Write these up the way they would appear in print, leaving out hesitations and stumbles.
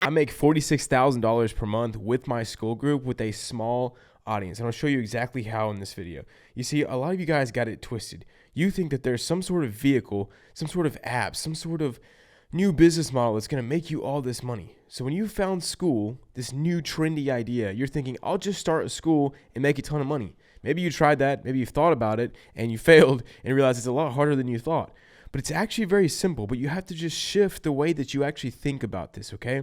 I make $46,000 per month with my Skool group with a small audience. And I'll show you exactly how in this video. You see, a lot of you guys got it twisted. You think that there's some sort of vehicle, some sort of app, some sort of new business model that's going to make you all this money. So when you found Skool, this new trendy idea, you're thinking, I'll just start a school and make a ton of money. Maybe you tried that, maybe you've thought about it and you failed and realized it's a lot harder than you thought. But it's actually very simple, but you have to just shift the way that you actually think about this, okay?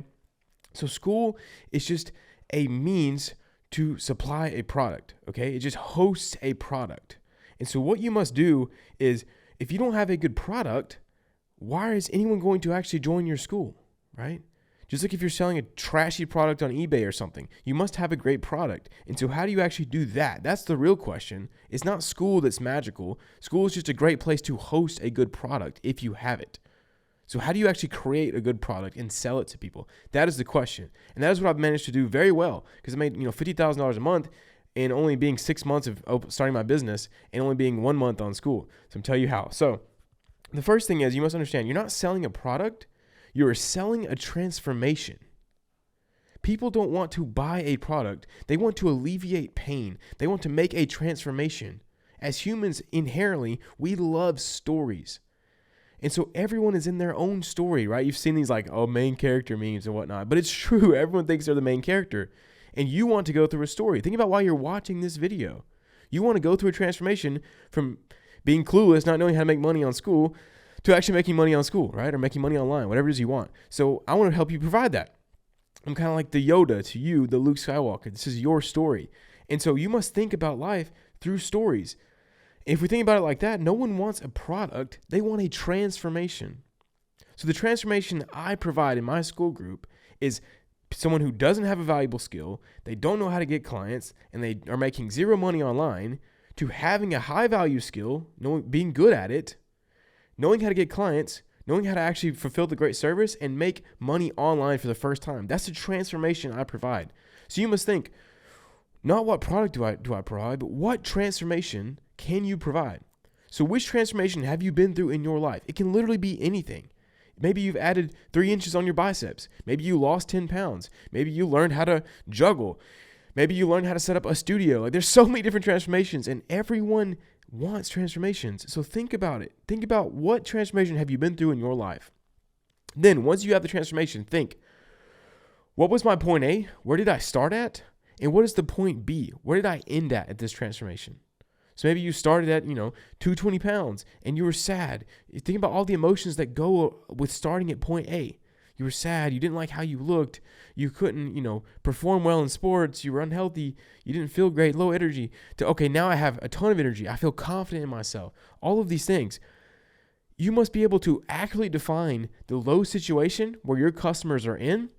So Skool is just a means to supply a product, okay? It just hosts a product. And so what you must do is, if you don't have a good product, why is anyone going to actually join your school, right? Just like if you're selling a trashy product on eBay or something, you must have a great product. And so how do you actually do that? That's the real question. It's not Skool that's magical. Skool is just a great place to host a good product if you have it. So how do you actually create a good product and sell it to people? That is the question. And that is what I've managed to do very well, because I made $50,000 a month in only being 6 months of starting my business and only being 1 month on Skool. So I'm telling you how. So the first thing is, you must understand, you're not selling a product, you're selling a transformation. People don't want to buy a product. They want to alleviate pain. They want to make a transformation. As humans, inherently, we love stories. And so everyone is in their own story, right? You've seen these main character memes and whatnot, but it's true. Everyone thinks they're the main character. And you want to go through a story. Think about why you're watching this video. You want to go through a transformation from being clueless, not knowing how to make money on Skool, to actually making money on Skool, right? Or making money online, whatever it is you want. So I want to help you provide that. I'm kind of like the Yoda to you, the Luke Skywalker. This is your story. And so you must think about life through stories. If we think about it like that, no one wants a product. They want a transformation. So the transformation I provide in my Skool group is someone who doesn't have a valuable skill, they don't know how to get clients, and they are making zero money online, to having a high value skill, being good at it, knowing how to get clients, knowing how to actually fulfill the great service and make money online for the first time. That's the transformation I provide. So you must think, not what product do I provide, but what transformation can you provide? So which transformation have you been through in your life? It can literally be anything. Maybe you've added 3 inches on your biceps. Maybe you lost 10 pounds. Maybe you learned how to juggle. Maybe you learned how to set up a studio. There's so many different transformations, and everyone wants transformations. So think about it. Think about, what transformation have you been through in your life? Then once you have the transformation, think, what was my point A? Where did I start at? And what is the point B? Where did I end at this transformation? So maybe you started at, 220 pounds and you were sad. Think about all the emotions that go with starting at point A. You were sad. You didn't like how you looked. You couldn't, perform well in sports. You were unhealthy. You didn't feel great, low energy. To, okay, now I have a ton of energy. I feel confident in myself. All of these things. You must be able to accurately define the low situation where your customers are in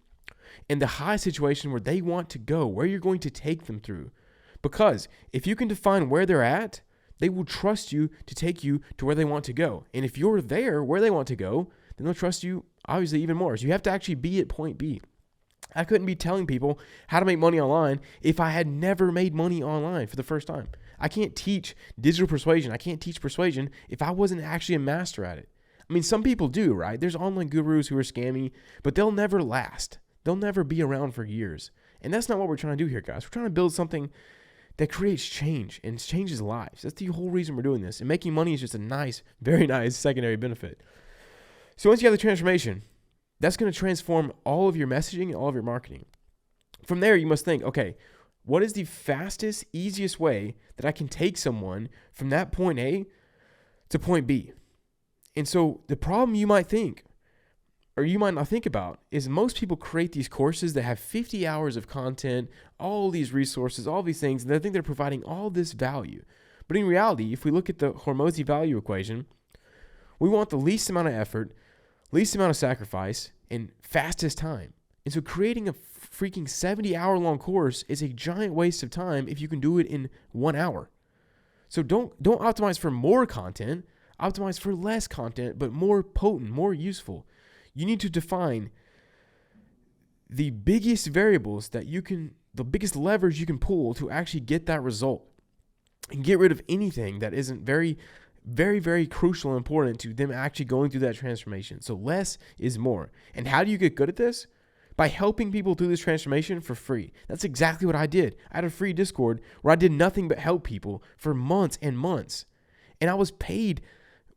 and the high situation where they want to go, where you're going to take them through. Because if you can define where they're at, they will trust you to take you to where they want to go. And if you're there where they want to go, then they'll trust you obviously even more. So you have to actually be at point B. I couldn't be telling people how to make money online if I had never made money online for the first time. I can't teach digital persuasion. I can't teach persuasion if I wasn't actually a master at it. I mean, some people do, right? There's online gurus who are scammy, but they'll never last. They'll never be around for years. And that's not what we're trying to do here, guys. We're trying to build something that creates change and changes lives. That's the whole reason we're doing this. And making money is just a nice, very nice secondary benefit. So once you have the transformation, that's going to transform all of your messaging and all of your marketing. From there, you must think, okay, what is the fastest, easiest way that I can take someone from that point A to point B? And so the problem you might think, or you might not think about, is most people create these courses that have 50 hours of content, all these resources, all these things, and they think they're providing all this value. But in reality, if we look at the Hormozi value equation, we want the least amount of effort, least amount of sacrifice, and fastest time. And so creating a freaking 70-hour-long course is a giant waste of time if you can do it in 1 hour. So don't optimize for more content, optimize for less content, but more potent, more useful. You need to define the biggest variables that you can, the biggest levers you can pull to actually get that result, and get rid of anything that isn't very, very, very crucial and important to them actually going through that transformation. So less is more. And how do you get good at this? by helping people through this transformation for free. That's exactly what I did. I had a free Discord where I did nothing but help people for months and months. And I was paid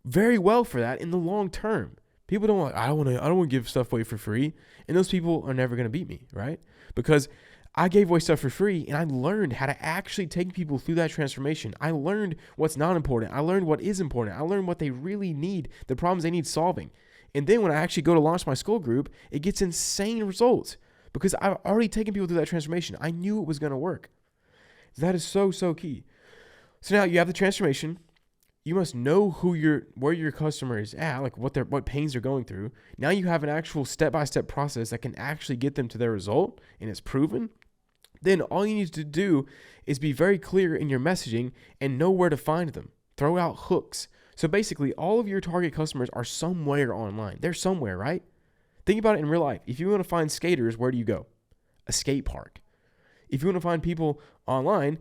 very well for that in the long term. People don't like, I don't want to give stuff away for free. And those people are never going to beat me, right? Because I gave away stuff for free and I learned how to actually take people through that transformation. I learned what's not important. I learned what is important. I learned what they really need, the problems they need solving. And then when I actually go to launch my Skool group, it gets insane results because I've already taken people through that transformation. I knew it was going to work. That is so, so key. So now you have the transformation. You must know where your customer is at, like what pains they're going through. Now you have an actual step-by-step process that can actually get them to their result, and it's proven. Then all you need to do is be very clear in your messaging and know where to find them. Throw out hooks. So basically, all of your target customers are somewhere online. They're somewhere, right? Think about it in real life. If you want to find skaters, where do you go? A skate park. If you want to find people online,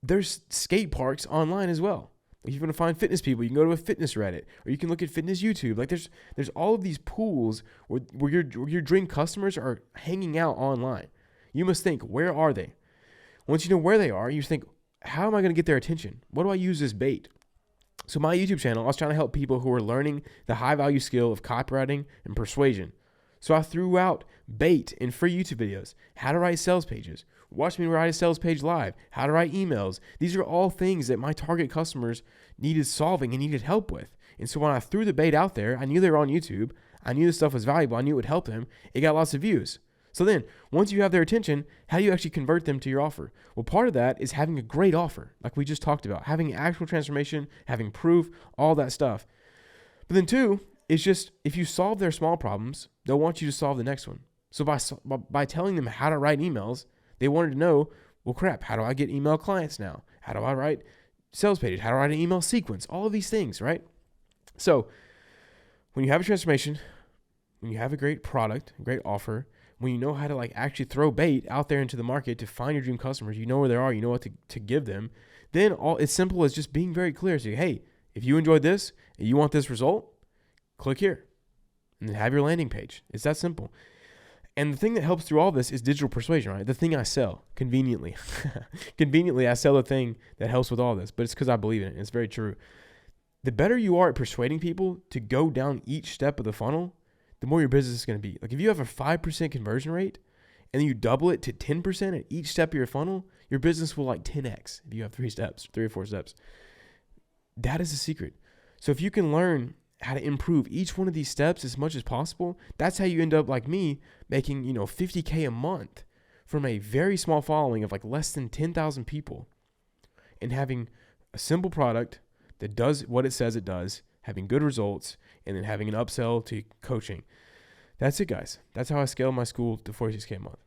there's skate parks online as well. If you want to find fitness people, you can go to a fitness Reddit, or you can look at fitness YouTube. Like there's all of these pools where your dream customers are hanging out online. You must think, where are they? Once you know where they are, you think, how am I going to get their attention? What do I use as bait? So my YouTube channel, I was trying to help people who are learning the high value skill of copywriting and persuasion. So I threw out bait in free YouTube videos, how to write sales pages, watch me write a sales page live, how to write emails. These are all things that my target customers needed solving and needed help with. And so when I threw the bait out there, I knew they were on YouTube. I knew this stuff was valuable. I knew it would help them. It got lots of views. So then once you have their attention, how do you actually convert them to your offer? Well, part of that is having a great offer, like we just talked about, having actual transformation, having proof, all that stuff. But then two, it's just if you solve their small problems, they'll want you to solve the next one. So by telling them how to write emails, they wanted to know, well, crap, how do I get email clients now? How do I write sales pages? How do I write an email sequence? All of these things, right? So when you have a transformation, when you have a great product, a great offer, when you know how to like actually throw bait out there into the market to find your dream customers, you know where they are, you know what to give them, then all it's simple as just being very clear. So, hey, if you enjoyed this and you want this result, click here and then have your landing page. It's that simple. And the thing that helps through all this is digital persuasion, right? The thing I sell conveniently. Conveniently, I sell the thing that helps with all this, but it's because I believe in it. It's very true. The better you are at persuading people to go down each step of the funnel, the more your business is going to be. Like if you have a 5% conversion rate and then you double it to 10% at each step of your funnel, your business will like 10x if you have 3 or 4 steps. That is the secret. So if you can learn how to improve each one of these steps as much as possible, that's how you end up like me making, $50K a month from a very small following of like less than 10,000 people and having a simple product that does what it says it does, having good results, and then having an upsell to coaching. That's it, guys. That's how I scale my Skool to 46K a month.